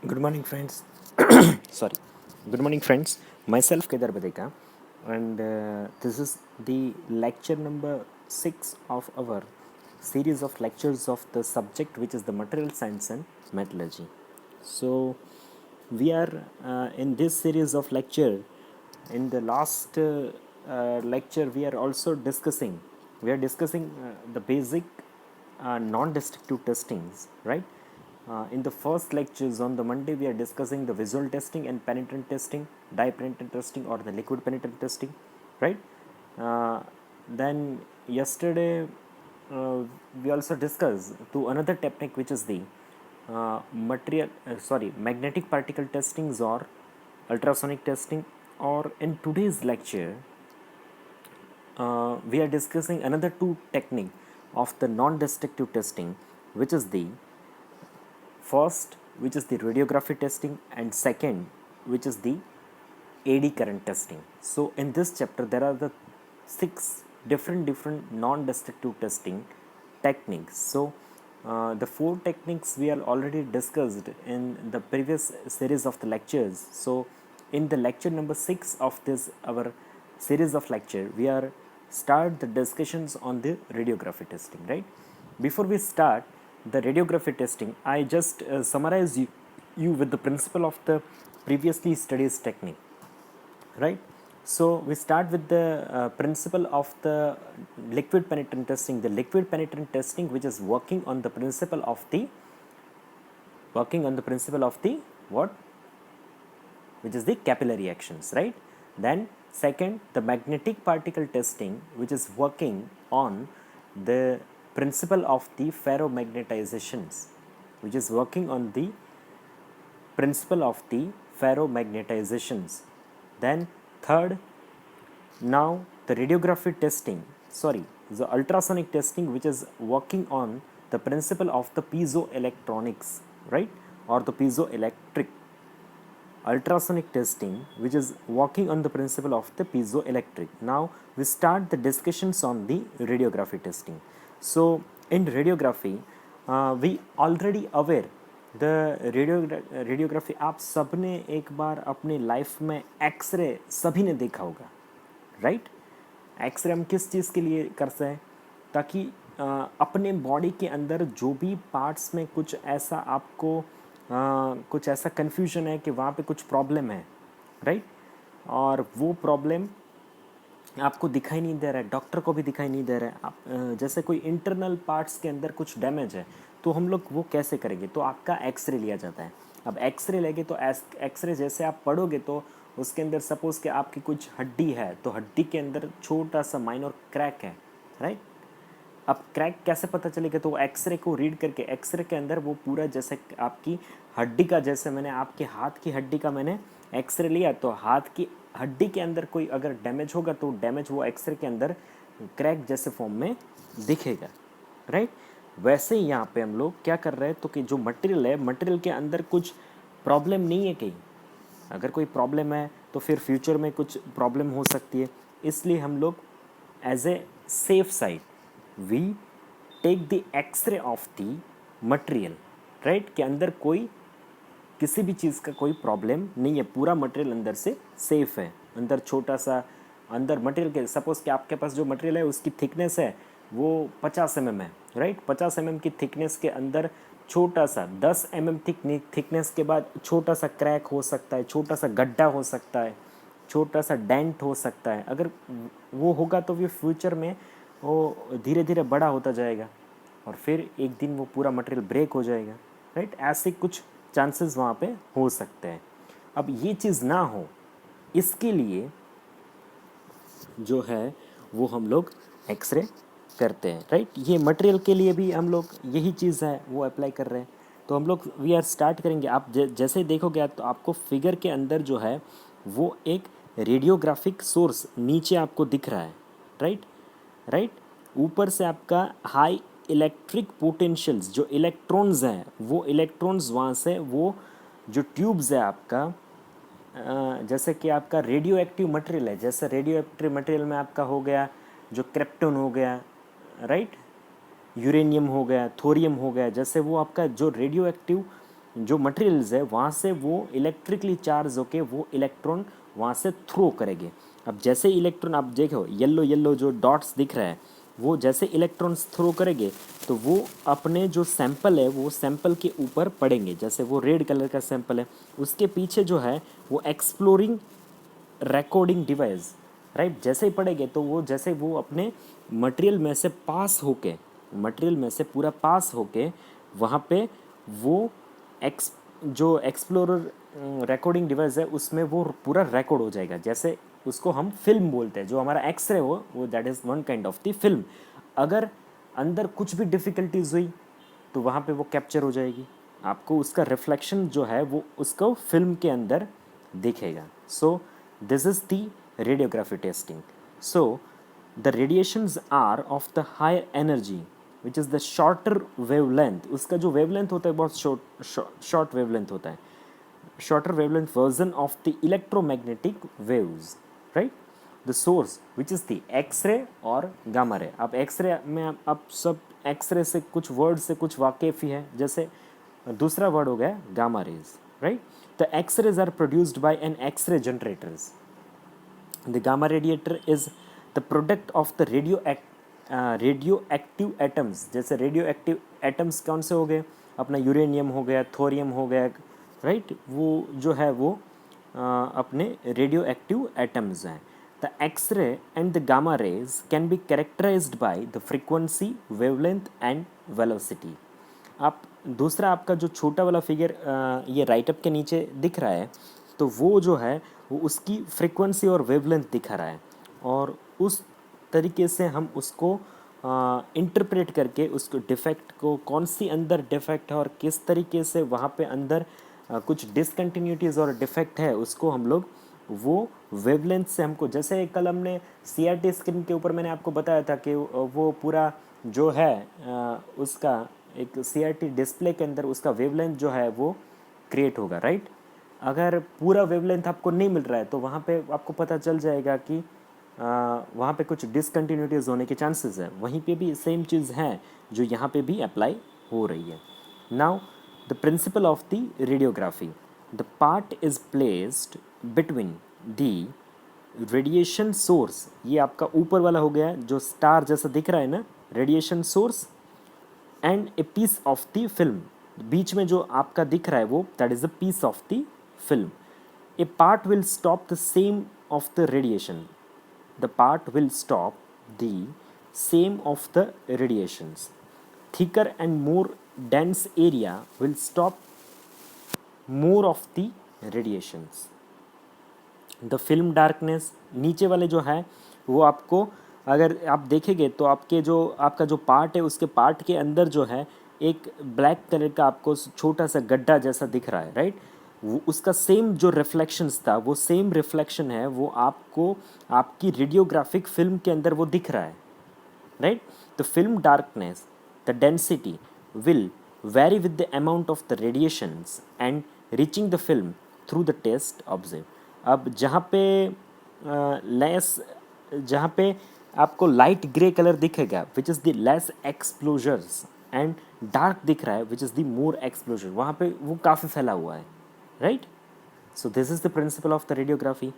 Good morning, friends. Sorry. Good morning, friends. Myself, Kedar Badeka, and this is the lecture number 6 of our series of lectures of the subject which is the material science and metallurgy. So, we are in this series of lecture. In the last lecture, we are discussing the basic non-destructive testings, right? In the first lectures on the Monday, we are discussing the visual testing and penetrant testing, dye penetrant testing, or the liquid penetrant testing, right? Then yesterday, uh, we also discussed to another technique which is the magnetic particle testings or ultrasonic testing. Or in today's lecture, we are discussing another two technique of the non-destructive testing, which is the first, which is the radiography testing, and second, which is the AD current testing. So in this chapter, there are the six different non-destructive testing techniques. So the four techniques we are already discussed in the previous series of the lectures. So in the lecture number 6 of this our series of lecture, we are start the discussions on the radiography testing, right? Before we start the radiography testing, I just summarize you with the principle of the previously studied technique, right? So we start with the principle of the liquid penetrant testing. The liquid penetrant testing, which is working on the principle of the what, which is the capillary actions, right? Then second, the magnetic particle testing, which is working on the principle of the ferromagnetisms, which is working on the principle of the ferromagnetisms. Then third, now the radiography testing, the ultrasonic testing, which is working on the principle of the piezoelectronics, right? Or the piezoelectric. Ultrasonic testing, which is working on the principle of the piezoelectric. Now we start the discussions on the radiography testing. So in radiography, we already aware the radiography, आप सबने एक बार अपनी life में x ray सभी ने देखा होगा, right? X ray हम किस चीज़ के लिए करते हैं? ताकि अपने बॉडी के अंदर जो भी पार्ट्स में कुछ ऐसा आपको कुछ ऐसा कन्फ्यूजन है कि वहाँ पे कुछ प्रॉब्लम है, राइट? और वो प्रॉब्लम आपको दिखाई नहीं दे रहा है, डॉक्टर को भी दिखाई नहीं दे रहा है, आप जैसे कोई इंटरनल पार्ट्स के अंदर कुछ डैमेज है, तो हम लोग वो कैसे करेंगे? तो आपका एक्सरे लिया जाता है. अब एक्सरे लेंगे तो एक्सरे जैसे आप पढ़ोगे तो उसके अंदर सपोज़ कि आपकी कुछ हड्डी है, तो हड्डी के अंदर छोटा सा माइनर क्रैक है, राइट? अब क्रैक कैसे पता चलेगा? तो एक्सरे को रीड करके, एक्सरे के अंदर वो पूरा जैसे आपकी हड्डी का, जैसे मैंने आपके हाथ की हड्डी का मैंने एक्सरे लिया, तो हाथ की हड्डी के अंदर कोई अगर डैमेज होगा तो डैमेज वो एक्सरे के अंदर क्रैक जैसे फॉर्म में दिखेगा, राइट? वैसे ही यहाँ पे हम लोग क्या कर रहे हैं, तो कि जो मटेरियल है, मटेरियल के अंदर कुछ प्रॉब्लम नहीं है कहीं. अगर कोई प्रॉब्लम है तो फिर फ्यूचर में कुछ प्रॉब्लम हो सकती है, इसलिए हम लोग as a safe side we take the X-ray of the material, right? के अंदर कोई किसी भी चीज़ का कोई प्रॉब्लम नहीं है, पूरा मटेरियल अंदर से सेफ है. अंदर छोटा सा अंदर मटेरियल के, सपोज़ कि आपके पास जो मटेरियल है उसकी थिकनेस है वो 50 mm है, राइट? 50 mm की थिकनेस के अंदर छोटा सा 10 mm थिकनेस के बाद छोटा सा क्रैक हो सकता है, छोटा सा गड्ढा हो सकता है, छोटा सा डेंट हो सकता है. अगर वो होगा तो फिर फ्यूचर में वो धीरे धीरे बड़ा होता जाएगा और फिर एक दिन वो पूरा मटेरियल ब्रेक हो जाएगा, राइट? ऐसे कुछ चांसेस वहाँ पे हो सकते हैं. अब ये चीज़ ना हो, इसके लिए जो है वो हम लोग एक्सरे करते हैं, राइट? ये मटेरियल के लिए भी हम लोग यही चीज़ है वो अप्लाई कर रहे हैं. तो हम लोग वी आर स्टार्ट करेंगे. आप जैसे देखोगे तो आपको फिगर के अंदर जो है वो एक रेडियोग्राफिक सोर्स नीचे आपको दिख रहा है, राइट? राइट? ऊपर से आपका हाई इलेक्ट्रिक पोटेंशियल्स, जो इलेक्ट्रॉन्स हैं, वो इलेक्ट्रॉन्स वहाँ से वो जो ट्यूब्स है आपका, जैसे कि आपका रेडियो एक्टिव मटेरियल है, जैसे रेडियो एक्टिव मटेरियल में आपका हो गया जो क्रिप्टोन हो गया, राइट? यूरेनियम हो गया, थोरियम हो गया, जैसे वो आपका जो रेडियो एक्टिव जो मटेरियल्स है वहाँ से वो इलेक्ट्रिकली चार्ज होके वो इलेक्ट्रॉन वहाँ से थ्रो करेंगे। अब जैसे इलेक्ट्रॉन आप देखो येलो येलो जो डॉट्स दिख रहा है, वो जैसे इलेक्ट्रॉन्स थ्रो करेंगे तो वो अपने जो सैंपल है वो सैंपल के ऊपर पड़ेंगे। जैसे वो रेड कलर का सैंपल है, उसके पीछे जो है वो एक्सप्लोरिंग रिकॉर्डिंग डिवाइस, राइट, जैसे ही पड़ेंगे तो वो जैसे वो अपने मटेरियल में से पास होके, मटेरियल में से पूरा पास होके वहाँ पे वो जो एक्सप्लोरर रिकॉर्डिंग डिवाइस है उसमें वो पूरा रिकॉर्ड हो जाएगा। जैसे उसको हम फिल्म बोलते हैं, जो हमारा एक्सरे हो वो that is one kind of the film. अगर अंदर कुछ भी डिफ़िकल्टीज हुई तो वहाँ पे वो कैप्चर हो जाएगी, आपको उसका रिफ्लेक्शन जो है वो उसको फिल्म के अंदर दिखेगा। So this is the radiography testing. So the radiations are of the higher energy which is the shorter wavelength. उसका जो वेवलेंथ होता है बहुत शॉर्ट वेवलेंथ होता है, shorter wavelength version of the electromagnetic waves, right? The source which is the x-ray और gamma ray। अब x-ray में अब सब x-ray से कुछ वर्ड से कुछ वाकिफ़ी है, जैसे दूसरा वर्ड हो गया gamma rays, right. The x-rays are produced by an x-ray generators। The gamma radiator is the product of the radioactive atoms। जैसे radioactive atoms कौन से हो गए, अपना यूरेनियम हो गया, थोरियम हो गया, राइट, वो जो है वो अपने रेडियो एक्टिव एटम्स हैं। The X-ray and the gamma rays can be characterised by the frequency, wavelength and velocity. आप दूसरा आपका जो छोटा वाला फिगर ये राइटअप के नीचे दिख रहा है, तो वो जो है वो उसकी फ्रीक्वेंसी और वेवलेंथ दिखा रहा है, और उस तरीके से हम उसको इंटरप्रेट करके उसको डिफेक्ट को, कौन सी अंदर डिफेक्ट है और किस तरीके से वहाँ पे अंदर कुछ डिसकंटिन्यूटीज़ और डिफेक्ट है, उसको हम लोग वो वेवलेंथ से हमको, जैसे कल हमने सीआरटी स्क्रीन के ऊपर मैंने आपको बताया था कि वो पूरा जो है उसका एक सीआरटी डिस्प्ले के अंदर उसका वेवलेंथ जो है वो क्रिएट होगा, राइट। अगर पूरा वेवलेंथ आपको नहीं मिल रहा है तो वहाँ पे आपको पता चल जाएगा कि वहाँ पे कुछ डिसकंटिन्यूटीज़ होने के चांसेस है। वहीं पे भी सेम चीज़ है जो यहाँ पे भी अप्लाई हो रही है। Now the principle of the radiography. The part is placed between the radiation source, ये आपका ऊपर वाला हो गया जो स्टार जैसा दिख रहा है ना, radiation source, and a piece of the film. बीच में जो आपका दिख रहा है वो that is a piece of the film. A part will stop the same of the radiation. The part will stop the same of the radiations. Thicker and more dense area will stop more of the radiations. The film darkness, नीचे वाले जो है वो आपको अगर आप देखेंगे तो आपके जो आपका जो पार्ट है उसके पार्ट के अंदर जो है एक ब्लैक कलर का आपको छोटा सा गड्ढा जैसा दिख रहा है, राइट। वो उसका सेम जो रिफ्लेक्शंस था वो सेम रिफ्लेक्शन है, वो आपको आपकी रेडियोग्राफिक फिल्म के अंदर वो दिख रहा है, right. The film darkness, the density will vary with the amount of the radiations and reaching the film through the test observe। अब जहाँ पे आपको लाइट ग्रे कलर दिखेगा which is the less exposures, and dark दिख रहा है विच is the more एक्सप्लोजर, वहाँ पे वो काफ़ी फैला हुआ है, right. So this is the principle of the radiography.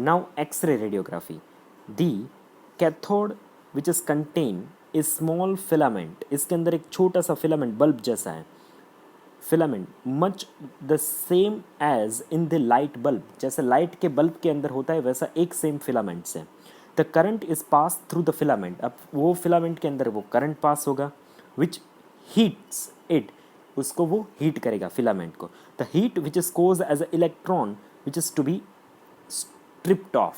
Now X-ray radiography. The cathode which is contain is small filament, इसके अंदर एक छोटा सा फिलामेंट बल्ब जैसा है, filament much the same as in the light bulb, जैसे light के bulb के अंदर होता है वैसा एक सेम फिलामेंट से। The current is pass through the filament, अब वो फिलामेंट के अंदर वो करंट पास होगा विच हीट्स इट, उसको वो हीट करेगा फिलामेंट को। The heat which is cause as a electron which is to be stripped off.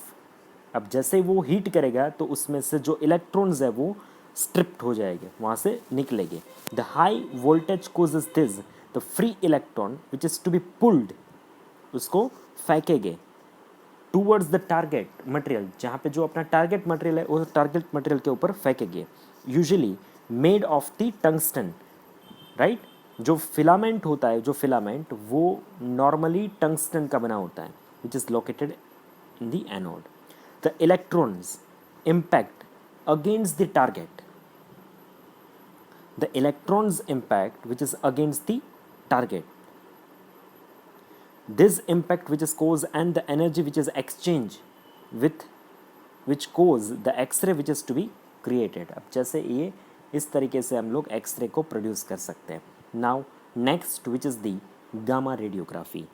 अब जैसे वो हीट करेगा तो उसमें से जो इलेक्ट्रॉन्स है वो स्ट्रिप्ड हो जाएंगे, वहाँ से निकलेंगे। The high voltage causes this, the free electron which is to be pulled, उसको फेंकेंगे टूवर्ड्स द टारगेट मटेरियल, जहाँ पे जो अपना टारगेट मटेरियल है उस टारगेट मटेरियल के ऊपर फेंकेंगे। Usually made of the tungsten, right. जो फिलामेंट होता है, जो फिलामेंट वो नॉर्मली टंगस्टन का बना होता है which is located in the anode. The electrons impact against the target, the electrons impact which is against the target this impact which is cause and the energy which is exchange with which cause the x-ray which is to be created. अब जैसे ये इस तरीके से हम लोग x ray को produce कर सकते हैं. Now next which is the gamma radiography.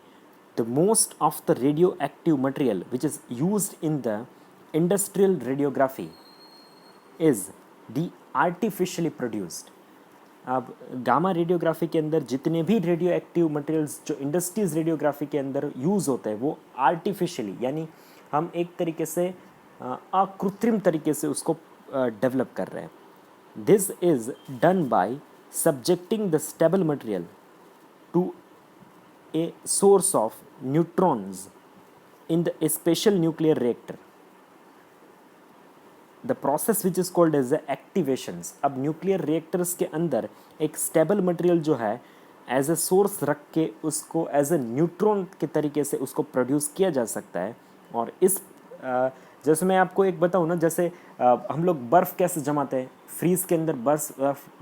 The most of the radioactive material which is used in the industrial radiography is the artificially produced. अब गामा रेडियोग्राफी के अंदर जितने भी रेडियो एक्टिव मटेरियल्स जो इंडस्ट्रीज रेडियोग्राफी के अंदर use होते हैं वो आर्टिफिशियली यानी हम एक तरीके से अकृत्रिम तरीके से उसको डेवलप कर रहे हैं. This is done by subjecting the stable material to a source of neutrons in the special nuclear reactor. The process which is called as the activations. अब न्यूक्लियर रिएक्टर्स के अंदर एक स्टेबल मटेरियल जो है as a source रख के उसको as a neutron के तरीके से उसको प्रोड्यूस किया जा सकता है. और इस जैसे मैं आपको एक बताऊँ ना, जैसे हम लोग बर्फ़ कैसे जमाते हैं, फ्रीज के अंदर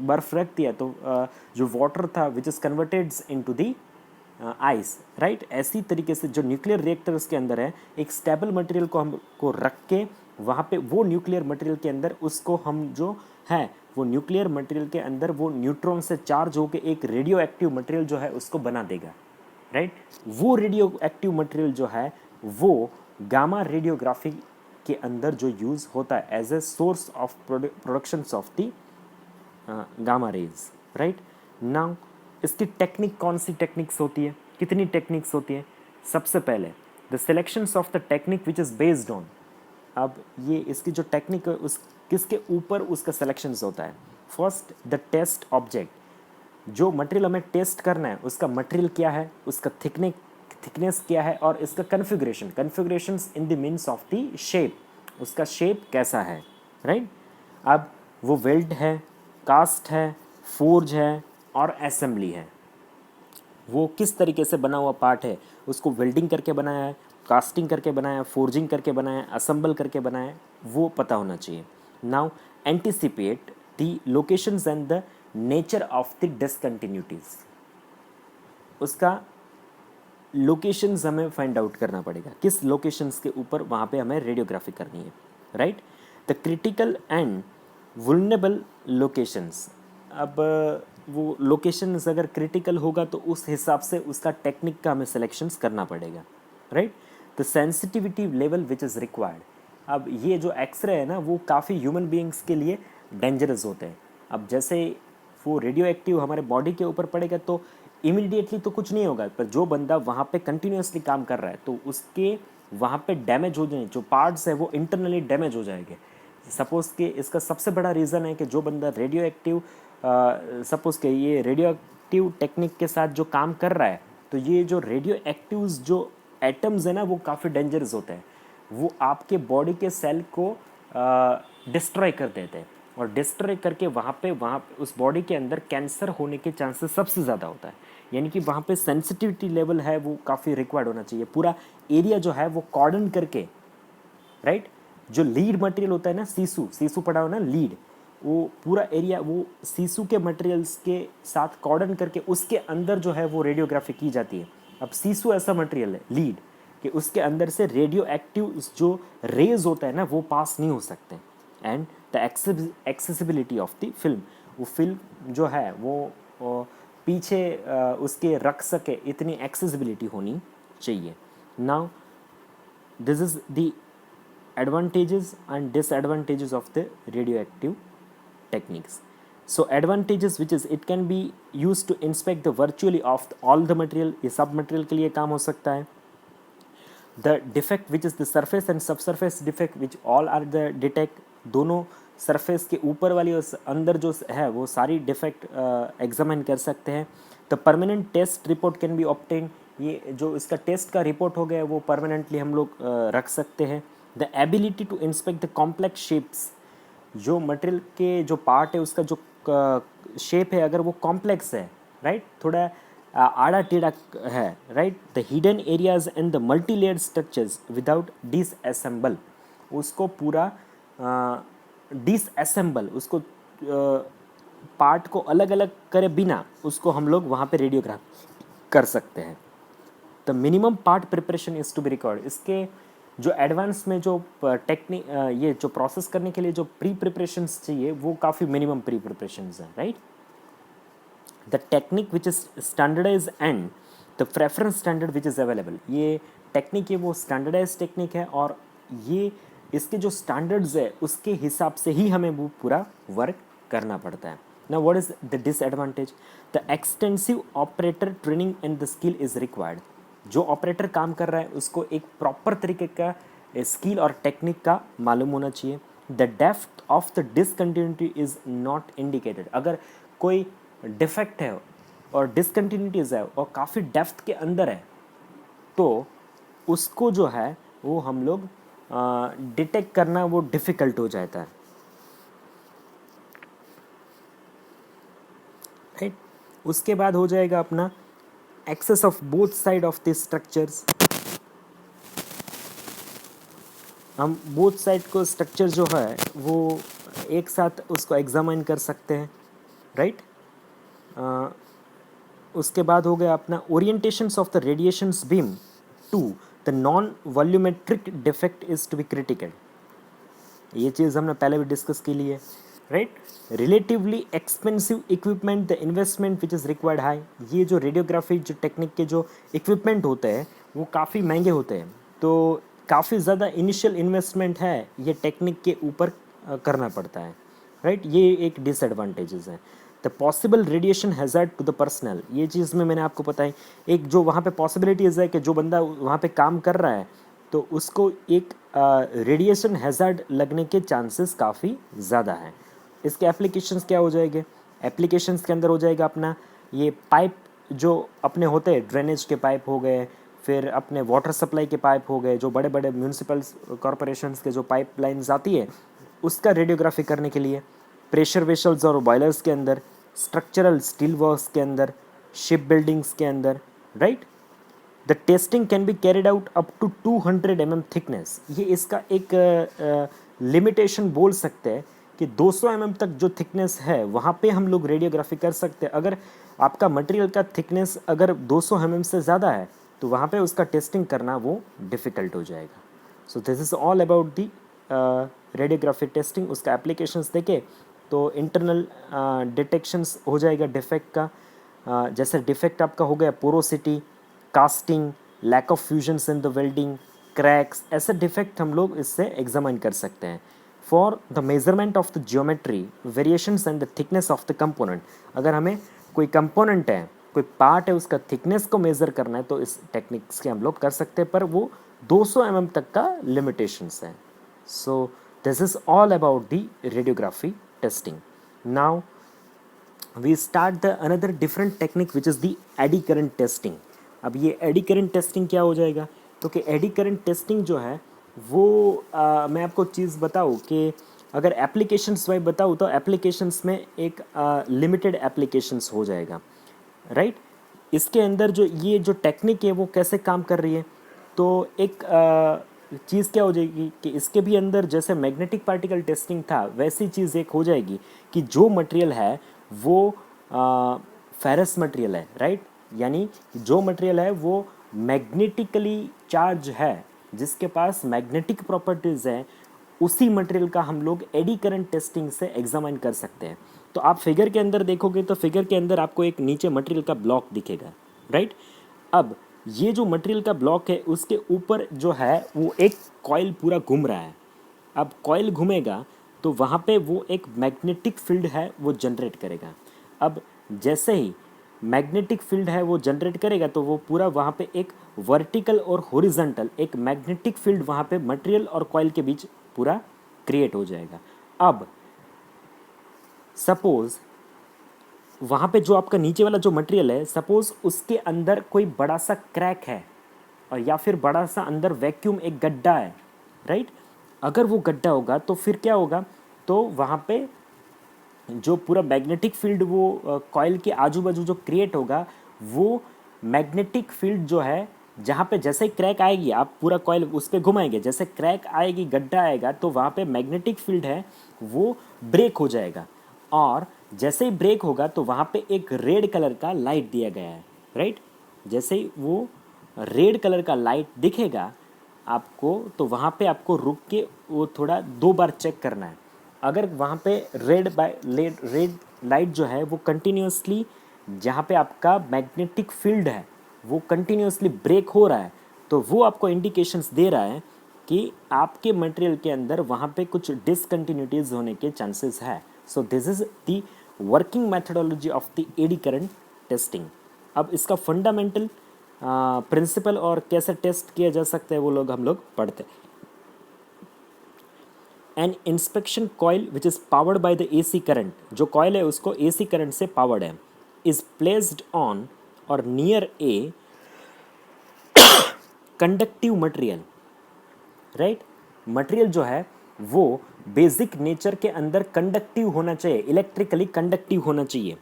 बर्फ़ रख दिया तो जो वाटर था which is converted into the ice, right. ऐसी तरीके से जो न्यूक्लियर रिएक्टर्स के अंदर है एक स्टेबल मटेरियल को हमको रख के वहाँ पे वो न्यूक्लियर मटेरियल के अंदर उसको हम जो है वो न्यूक्लियर मटेरियल के अंदर वो न्यूट्रॉन से चार्ज होकर एक रेडियो एक्टिव मटेरियल जो है उसको बना देगा, राइट. वो रेडियो एक्टिव मटेरियल जो है वो गामा रेडियोग्राफी के अंदर जो यूज़ होता है as a source of productions of the gamma rays, right. Now इसकी टेक्निक कौन सी टेक्निक्स होती है, कितनी टेक्निक्स होती है. सबसे पहले the selections of the technique which is based on. अब ये इसकी जो टेक्निक है उस किसके ऊपर उसका सिलेक्शंस होता है. First the test object. जो मटेरियल हमें टेस्ट करना है उसका मटेरियल क्या है, उसका थिकनेस क्या है और इसका configurations in the means of the shape, उसका शेप कैसा है, राइट. अब वो वेल्ड है, कास्ट है, फोर्ज है और असेंबली है. वो किस तरीके से बना हुआ पार्ट है, उसको वेल्डिंग करके बनाया है, कास्टिंग करके बनाया है, फोर्जिंग करके बनाया है, असेंबल करके बनाया है, वो पता होना चाहिए. Now anticipate the locations and the nature of the discontinuities. उसका लोकेशंस हमें फाइंड आउट करना पड़ेगा, किस लोकेशंस के ऊपर वहाँ पे हमें रेडियोग्राफी करनी है, right. The critical and vulnerable locations. अब वो लोकेशंस अगर क्रिटिकल होगा तो उस हिसाब से उसका टेक्निक का हमें सिलेक्शंस करना पड़ेगा, right. The sensitivity level which is required. अब ये जो एक्सरे है ना वो काफ़ी ह्यूमन बीइंग्स के लिए डेंजरस होते हैं. अब जैसे वो रेडियो एक्टिव हमारे बॉडी के ऊपर पड़ेगा तो इमीडिएटली तो कुछ नहीं होगा, पर जो बंदा वहाँ पे कंटिन्यूसली काम कर रहा है तो उसके वहाँ पे डैमेज हो जाए, जो पार्ट्स है वो इंटरनली डैमेज हो जाएंगे. सपोज़ कि इसका सबसे बड़ा रीज़न है कि जो बंदा रेडियो एक्टिव सपोज़ कि ये रेडियो एक्टिव टेक्निक के साथ जो काम कर रहा है तो ये जो रेडियो एक्टिव्स जो एटम्स है ना वो काफ़ी डेंजरस होते हैं. वो आपके बॉडी के सेल को डिस्ट्रॉय कर देते हैं और डिस्ट्रॉय करके वहाँ पे उस बॉडी के अंदर कैंसर होने के चांसेस सबसे ज़्यादा होता है. यानी कि वहाँ पे सेंसिटिविटी लेवल है वो काफ़ी रिक्वायर्ड होना चाहिए. पूरा एरिया जो है वो कॉर्डन करके, राइट. जो लीड मटेरियल होता है ना, सीसू पड़ा हो ना लीड, वो पूरा एरिया वो सीसू के मटेरियल्स के साथ कॉर्डन करके उसके अंदर जो है वो रेडियोग्राफी की जाती है. अब सीसू ऐसा मटेरियल है लीड कि उसके अंदर से रेडियो एक्टिव जो रेज होता है ना वो पास नहीं हो सकते. And the accessibility of the film, वो फिल्म जो है वो पीछे उसके रख सके इतनी एक्सेसिबिलिटी होनी चाहिए. Now this is the advantages and disadvantages of the radioactive techniques. So advantages which is it can be used to inspect the virtually of all the material, ये सब material के लिए काम हो सकता है. The defect which is the surface and subsurface defect which all are the detect, दोनों surface के ऊपर वाली और अंदर जो है वो सारी defect examine कर सकते हैं. The permanent test report can be obtained, ये जो इसका टेस्ट का रिपोर्ट हो गया वो परमानेंटली हम लोग रख सकते हैं. The ability to inspect the complex shapes, जो मटेरियल के जो पार्ट है उसका जो शेप है अगर वो कॉम्प्लेक्स है, राइट, थोड़ा आड़ा टेढ़ा है, right. The hidden areas and the multi layered structures without disassemble, उसको पूरा डिसअसेंबल उसको पार्ट को अलग अलग करे बिना उसको हम लोग वहाँ पे रेडियोग्राफ कर सकते हैं. The minimum part preparation is to be required. इसके जो एडवांस में जो टेक्निक ये जो प्रोसेस करने के लिए जो प्री प्रिपरेशंस चाहिए वो काफ़ी मिनिमम प्री प्रिपरेशंस हैं, right. The technique which is standardise and the preference standard which is available, ये टेक्निक है वो स्टैंडर्डाइज टेक्निक है और ये इसके जो स्टैंडर्ड्स है उसके हिसाब से ही हमें वो पूरा वर्क करना पड़ता है। Now what is the disadvantage? The extensive operator training and the skill is required. जो ऑपरेटर काम कर रहा है उसको एक प्रॉपर तरीके का स्किल और टेक्निक का मालूम होना चाहिए। The depth of the discontinuity is not indicated. अगर कोई डिफेक्ट है और डिसकंटिन्यूटीज है और काफ़ी डेप्थ के अंदर है तो उसको जो है वो हम लोग डिटेक्ट करना वो डिफ़िकल्ट हो जाता है, राइट। उसके बाद हो जाएगा अपना access of both side of the structures. हम बोथ साइड को स्ट्रक्चर जो है वो एक साथ उसको एग्जामिन कर सकते हैं, राइट। उसके बाद हो गया अपना orientations of the radiations beam to the non volumetric defect is to be critical. ये चीज़ हमने पहले भी डिस्कस की ली है, right. Relatively expensive equipment the investment which is required high. ये जो रेडियोग्राफी जो टेक्निक के जो इक्विपमेंट होते हैं वो काफ़ी महंगे होते हैं, तो काफ़ी ज़्यादा इनिशियल इन्वेस्टमेंट है ये टेक्निक के ऊपर करना पड़ता है, राइट। ये एक डिसएडवांटेजेस है। The possible radiation hazard to the personal, ये चीज़ में मैंने आपको बताई। एक जो वहाँ पे पॉसिबिलिटीज़ है कि जो बंदा वहाँ पे काम कर रहा है तो उसको एक रेडिएशन हैज़ार्ड लगने के चांसेस काफ़ी ज़्यादा हैं। इसके एप्लीकेशंस क्या हो जाएंगे? एप्लीकेशंस के अंदर हो जाएगा अपना ये पाइप जो अपने होते हैं, ड्रेनेज के पाइप हो गए, फिर अपने वाटर सप्लाई के पाइप हो गए, जो बड़े बड़े म्यूनसिपल कॉरपोरेशंस के जो पाइप लाइन्स आती है उसका रेडियोग्राफी करने के लिए, प्रेशर वेसल्स और बॉयलर्स के अंदर, स्ट्रक्चरल स्टील वर्क्स के अंदर, शिप बिल्डिंग्स के अंदर, right. The testing can be carried out up to 200 mm thickness. ये इसका एक लिमिटेशन बोल सकते हैं कि 200 mm तक जो थिकनेस है वहाँ पे हम लोग रेडियोग्राफी कर सकते हैं। अगर आपका मटेरियल का थिकनेस अगर 200 mm से ज़्यादा है तो वहाँ पे उसका टेस्टिंग करना वो डिफ़िकल्ट हो जाएगा। सो this is all about the radiography testing. उसका एप्लीकेशंस देखे तो इंटरनल डिटेक्शंस हो जाएगा डिफेक्ट का, जैसे डिफेक्ट आपका हो गया porosity, casting, lack of fusions in the welding, cracks, ऐसे डिफेक्ट हम लोग इससे एग्जामिन कर सकते हैं। For the measurement of the geometry variations and the thickness of the component, अगर हमें कोई कंपोनेंट है, कोई पार्ट है, उसका थिकनेस को मेज़र करना है तो इस टेक्निक से हम लोग कर सकते हैं, पर वो 200 mm तक का लिमिटेशंस है। सो this is all about the radiography testing. Now we start the another different technique which is the eddy current testing. अब ये eddy current testing क्या हो जाएगा? तो कि eddy current testing जो है वो मैं आपको चीज़ बताऊँ कि अगर एप्लीकेशंस वाइज बताऊँ तो एप्लीकेशंस में एक लिमिटेड एप्लीकेशंस हो जाएगा, राइट। इसके अंदर जो ये जो टेक्निक है वो कैसे काम कर रही है, तो एक चीज़ क्या हो जाएगी कि इसके भी अंदर जैसे मैग्नेटिक पार्टिकल टेस्टिंग था वैसी चीज़ एक हो जाएगी कि जो मटेरियल है वो फेरस मटेरियल है, राइट। यानी जो मटेरियल है वो मैग्नेटिकली चार्ज है, जिसके पास मैग्नेटिक प्रॉपर्टीज़ है, उसी मटेरियल का हम लोग एडी करंट टेस्टिंग से एग्जामिन कर सकते हैं। तो आप फिगर के अंदर देखोगे तो फिगर के अंदर आपको एक नीचे मटेरियल का ब्लॉक दिखेगा, राइट। अब ये जो मटेरियल का ब्लॉक है उसके ऊपर जो है वो एक कॉइल पूरा घूम रहा है। अब कॉइल घूमेगा तो वहाँ पे वो एक मैग्नेटिक फील्ड है वो जनरेट करेगा। अब जैसे ही मैग्नेटिक फील्ड है वो जनरेट करेगा तो वो पूरा वहाँ पे एक वर्टिकल और हॉरिजॉन्टल एक मैग्नेटिक फील्ड वहाँ पे मटेरियल और कॉइल के बीच पूरा क्रिएट हो जाएगा। अब सपोज़ वहाँ पे जो आपका नीचे वाला जो मटेरियल है, सपोज़ उसके अंदर कोई बड़ा सा क्रैक है और या फिर बड़ा सा अंदर वैक्यूम एक गड्ढा है, राइट। अगर वो गड्ढा होगा तो फिर क्या होगा, तो वहाँ पे जो पूरा मैग्नेटिक फील्ड वो कॉइल के आजू बाजू जो क्रिएट होगा वो मैग्नेटिक फील्ड जो है जहाँ पे जैसे ही क्रैक आएगी आप पूरा कॉइल उस पर घुमाएंगे, जैसे क्रैक आएगी गड्ढा आएगा तो वहाँ पे मैग्नेटिक फील्ड है वो ब्रेक हो जाएगा और जैसे ही ब्रेक होगा तो वहाँ पे एक रेड कलर का लाइट दिया गया है, राइट। जैसे ही वो रेड कलर का लाइट दिखेगा आपको, तो वहाँ पे आपको रुक के वो थोड़ा 2 बार चेक करना है। अगर वहाँ पे रेड लाइट जो है वो कंटिन्यूसली, जहाँ पे आपका मैग्नेटिक फील्ड है वो कंटिन्यूसली ब्रेक हो रहा है, तो वो आपको इंडिकेशंस दे रहा है कि आपके मटेरियल के अंदर वहाँ पे कुछ डिसकंटिन्यूटीज होने के चांसेस है। So this is the working methodology of the eddy current testing. अब इसका फंडामेंटल प्रिंसिपल और कैसे टेस्ट किया जा सकता है वो हम लोग पढ़ते हैं। An inspection coil which is powered by the AC current, जो कॉइल है उसको AC करंट से पावर्ड है, इज प्लेस्ड ऑन और near a conductive material, right. Material जो है वो बेसिक नेचर के अंदर कंडक्टिव होना चाहिए, इलेक्ट्रिकली कंडक्टिव होना चाहिए,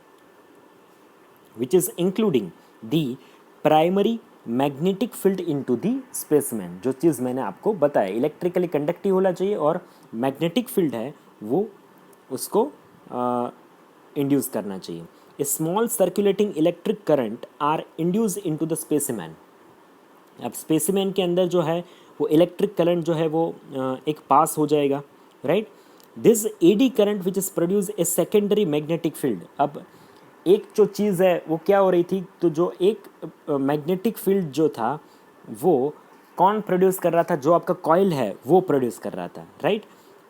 which is including the primary magnetic field into the spaceman. जो चीज़ मैंने आपको बताया, इलेक्ट्रिकली कंडक्टिव होना चाहिए और मैग्नेटिक फील्ड है वो उसको इंड्यूस करना चाहिए। A small circulating electric current are induce into the specimen. अब स्पेसिमेन के अंदर जो है वो इलेक्ट्रिक करंट जो है वो एक पास हो जाएगा, right. This eddy current which is produce a secondary magnetic field. अब एक जो चीज़ है वो क्या हो रही थी, तो जो एक मैग्नेटिक फील्ड जो था वो कौन प्रोड्यूस कर रहा था, जो आपका कॉइल है वो प्रोड्यूस कर रहा था, राइट।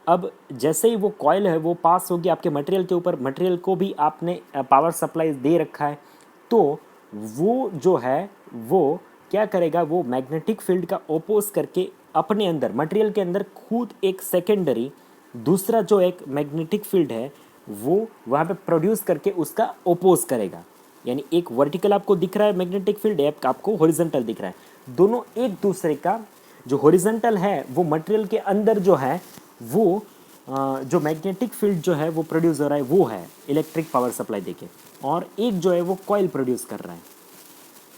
अब जैसे ही वो कॉइल है वो पास होगी आपके मटेरियल के ऊपर, मटेरियल को भी आपने पावर सप्लाई दे रखा है, तो वो जो है वो क्या करेगा, वो मैग्नेटिक फील्ड का ओपोज करके अपने अंदर मटेरियल के अंदर खुद एक सेकेंडरी दूसरा जो एक मैग्नेटिक फील्ड है वो वहाँ पे प्रोड्यूस करके उसका ओपोज करेगा। यानी एक वर्टिकल आपको दिख रहा है मैग्नेटिक फील्ड, एक आपको हॉरिजॉन्टल दिख रहा है, दोनों एक दूसरे का, जो हॉरिजॉन्टल है वो मटेरियल के अंदर जो है वो जो मैग्नेटिक फील्ड जो है वो प्रोड्यूस हो रहा है वो है इलेक्ट्रिक पावर सप्लाई देके, और एक जो है वो कॉइल प्रोड्यूस कर रहा है।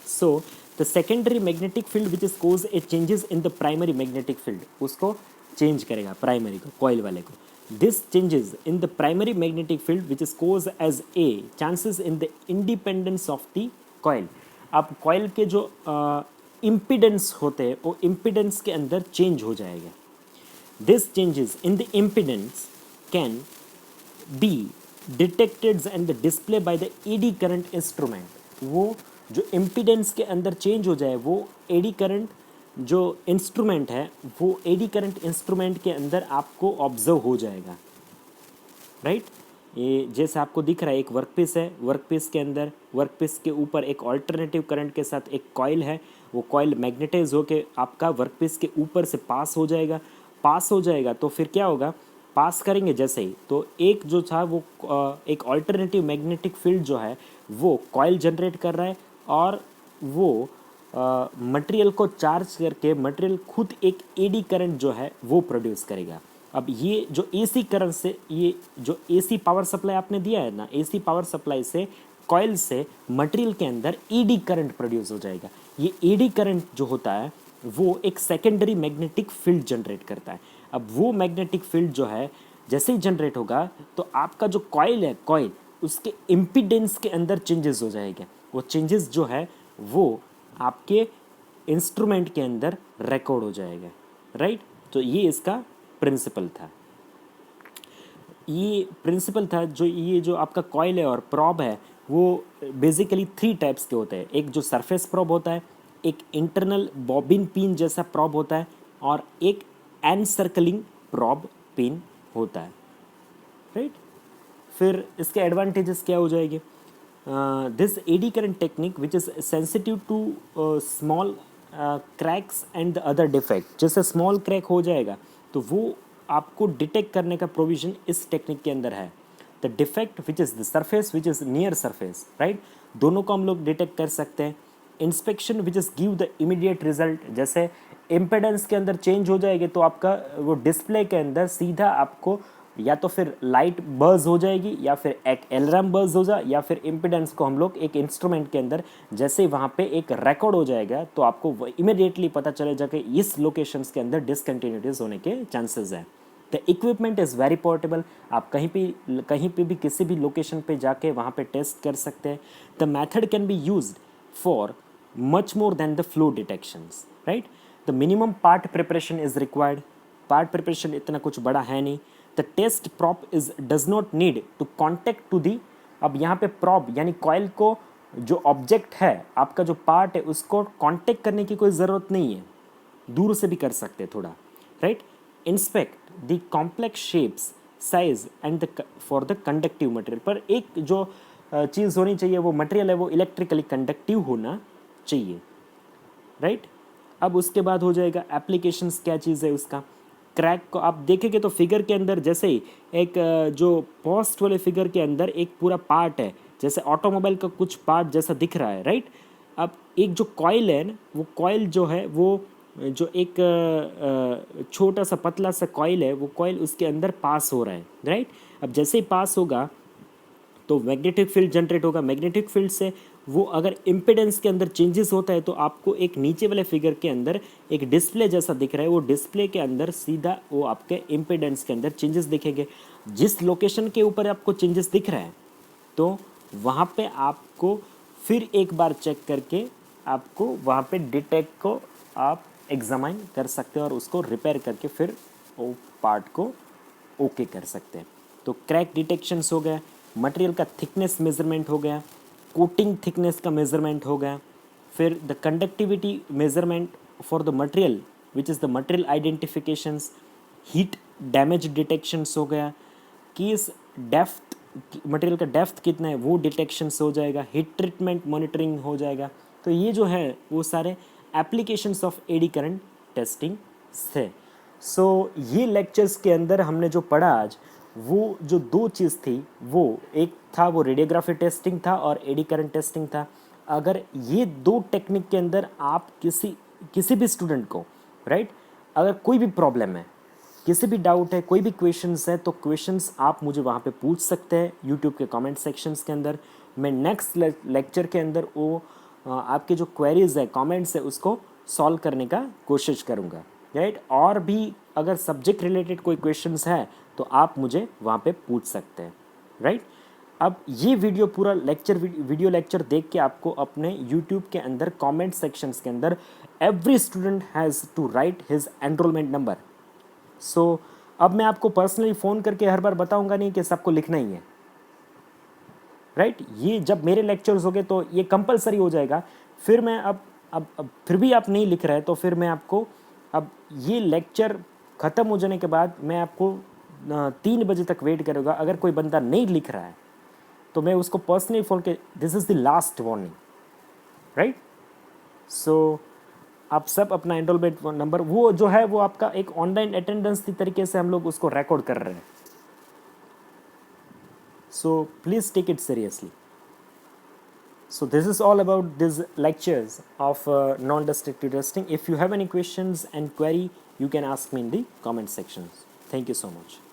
So the secondary magnetic field which is cause a changes in the primary magnetic field, उसको चेंज करेगा प्राइमरी को, कॉइल वाले को। This changes in the primary magnetic field which is cause as a chances in the independence of the coil. अब coil के जो impedance होते हैं वो इम्पिडेंस के अंदर चेंज हो जाएगा। This changes in the impedance can be detected and displayed by the AD current instrument। वो जो impedance के अंदर change हो जाए वो AD current जो instrument है वो AD current instrument के अंदर आपको observe हो जाएगा, right? ये जैसे आपको दिख रहा है एक वर्कपीस है, वर्कपीस के अंदर वर्कपीस के ऊपर एक ऑल्टरनेटिव करंट के साथ एक कॉइल है, वो कॉइल मैग्नेटाइज होकर आपका वर्कपीस के ऊपर से पास हो जाएगा। पास हो जाएगा तो फिर क्या होगा, पास करेंगे जैसे ही तो एक जो था वो एक ऑल्टरनेटिव मैग्नेटिक फील्ड जो है वो कॉइल जनरेट कर रहा है और वो मटेरियल को चार्ज करके मटेरियल खुद एक एडी करंट जो है वो प्रोड्यूस करेगा। अब ये जो एसी करंट से, ये जो एसी पावर सप्लाई आपने दिया है ना, एसी पावर सप्लाई से कॉइल से मटेरियल के अंदर एडी करंट प्रोड्यूस हो जाएगा। ये एडी करंट जो होता है वो एक सेकेंडरी मैग्नेटिक फील्ड जनरेट करता है। अब वो मैग्नेटिक फील्ड जो है जैसे ही जनरेट होगा तो आपका जो कॉइल है, कॉइल उसके इम्पीडेंस के अंदर चेंजेस हो जाएंगे। वो चेंजेस जो है वो आपके इंस्ट्रूमेंट के अंदर रिकॉर्ड हो जाएगा, राइट। तो ये इसका प्रिंसिपल था, ये प्रिंसिपल था। जो ये जो आपका कॉइल है और प्रॉब है वो बेसिकली 3 टाइप्स के होते हैं। एक जो सरफेस प्रॉब होता है, एक इंटरनल बॉबिन पिन जैसा प्रॉब होता है और एक एनसर्कलिंग प्रॉब पिन होता है, राइट। फिर इसके एडवांटेजेस क्या हो जाएंगे, this eddy current technique which is sensitive to small cracks and the other defect. जैसे स्मॉल क्रैक हो जाएगा तो वो आपको डिटेक्ट करने का प्रोविज़न इस टेक्निक के अंदर है। The defect which is the surface which is near surface, right, दोनों को हम लोग डिटेक्ट कर सकते हैं। Inspection which is give the immediate result, जैसे इम्पेडेंस के अंदर चेंज हो जाएगी तो आपका वो डिस्प्ले के अंदर सीधा आपको या तो फिर लाइट बर्ज हो जाएगी या फिर एक अलार्म बर्ज हो जाए या फिर इम्पिडेंस को हम लोग एक इंस्ट्रूमेंट के अंदर जैसे वहाँ पे एक रिकॉर्ड हो जाएगा तो आपको इमीडिएटली पता चलेगा कि इस लोकेशंस के अंदर डिसकंटिन्यूटीज होने के चांसेस हैं। The equipment is very portable, आप कहीं पे भी किसी भी लोकेशन पे जाके वहाँ पे टेस्ट कर सकते हैं। The method can be used for much more than the flow detections, right? The minimum part preparation is required. Part preparation इतना कुछ बड़ा है नहीं. The test prop does not need to contact to the, अब यहाँ पे prop यानी coil को जो ऑब्जेक्ट है आपका जो पार्ट है उसको कांटेक्ट करने की कोई ज़रूरत नहीं है, दूर से भी कर सकते हैं थोड़ा, right. Inspect the complex shapes size and the for the conductive material. पर एक जो चीज़ होनी चाहिए वो मटेरियल है वो इलेक्ट्रिकली कंडक्टिव होना चाहिए, राइट. अब उसके बाद हो जाएगा एप्लीकेशंस. क्या चीज़ है उसका, क्रैक को आप देखेंगे तो फिगर के अंदर जैसे ही एक जो पोस्ट वाले फिगर के अंदर एक पूरा पार्ट है जैसे ऑटोमोबाइल का कुछ पार्ट जैसा दिख रहा है, राइट. अब एक जो कॉइल है वो कॉइल जो है वो जो एक छोटा सा पतला सा कॉइल है वो कॉइल उसके अंदर पास हो रहा है, राइट. अब जैसे ही पास होगा तो मैग्नेटिक फील्ड जनरेट होगा. मैग्नेटिक फील्ड से वो अगर इम्पिडेंस के अंदर चेंजेस होता है तो आपको एक नीचे वाले फिगर के अंदर एक डिस्प्ले जैसा दिख रहा है, वो डिस्प्ले के अंदर सीधा वो आपके इम्पिडेंस के अंदर चेंजेस दिखेंगे. जिस लोकेशन के ऊपर आपको चेंजेस दिख रहा है तो वहाँ पे आपको फिर एक बार चेक करके आपको वहाँ पे डिटेक्ट को आप एग्जामाइन कर सकते हैं और उसको रिपेयर करके फिर वो पार्ट को ओके कर सकते हैं. तो क्रैक डिटेक्शंस हो गया, मटेरियल का थिकनेस मेजरमेंट हो गया, कोटिंग थिकनेस का मेजरमेंट हो गया, फिर the conductivity measurement for the material which is the material identifications, heat damage detections हो गया कि इस डेप्थ मटेरियल का डेप्थ कितना है वो डिटेक्शंस हो जाएगा, हीट ट्रीटमेंट मॉनिटरिंग हो जाएगा. तो ये जो है वो सारे applications of eddy current testing थे. सो ये लेक्चर्स के अंदर हमने जो पढ़ा आज वो जो दो चीज़ थी वो एक था वो रेडियोग्राफी टेस्टिंग था और एडी करंट टेस्टिंग था. अगर ये दो टेक्निक के अंदर आप किसी भी स्टूडेंट को, राइट, अगर कोई भी प्रॉब्लम है, किसी भी डाउट है, कोई भी क्वेश्चंस है तो क्वेश्चंस आप मुझे वहाँ पे पूछ सकते हैं यूट्यूब के कमेंट सेक्शंस के अंदर. मैं नेक्स्ट लेक्चर के अंदर वो आपके जो क्वेरीज है, कमेंट्स है, उसको सॉल्व करने का कोशिश करूँगा, राइट. और भी अगर सब्जेक्ट रिलेटेड कोई क्वेश्चंस है तो आप मुझे वहाँ पे पूछ सकते हैं, राइट. अब ये वीडियो पूरा वीडियो लेक्चर देख के आपको अपने यूट्यूब के अंदर कमेंट सेक्शंस के अंदर every student has to write his enrolment number. So अब मैं आपको पर्सनली फ़ोन करके हर बार बताऊंगा नहीं कि सबको लिखना ही है, राइट. ये जब मेरे लेक्चर्स हो गए तो ये कंपलसरी हो जाएगा. फिर मैं अब फिर भी आप नहीं लिख रहे तो फिर मैं आपको अब ये लेक्चर ख़त्म हो जाने के बाद मैं आपको 3 बजे तक वेट करूँगा. अगर कोई बंदा नहीं लिख रहा है तो मैं उसको पर्सनली फ़ोन के this is the last warning, right. So आप सब अपना एनरोलमेंट नंबर वो जो है वो आपका एक ऑनलाइन अटेंडेंस की तरीके से हम लोग उसको रिकॉर्ड कर रहे हैं. So please take it seriously. So this is all about these lectures of non-destructive testing. If you have any questions and query, you can ask me in the comment sections. Thank you so much.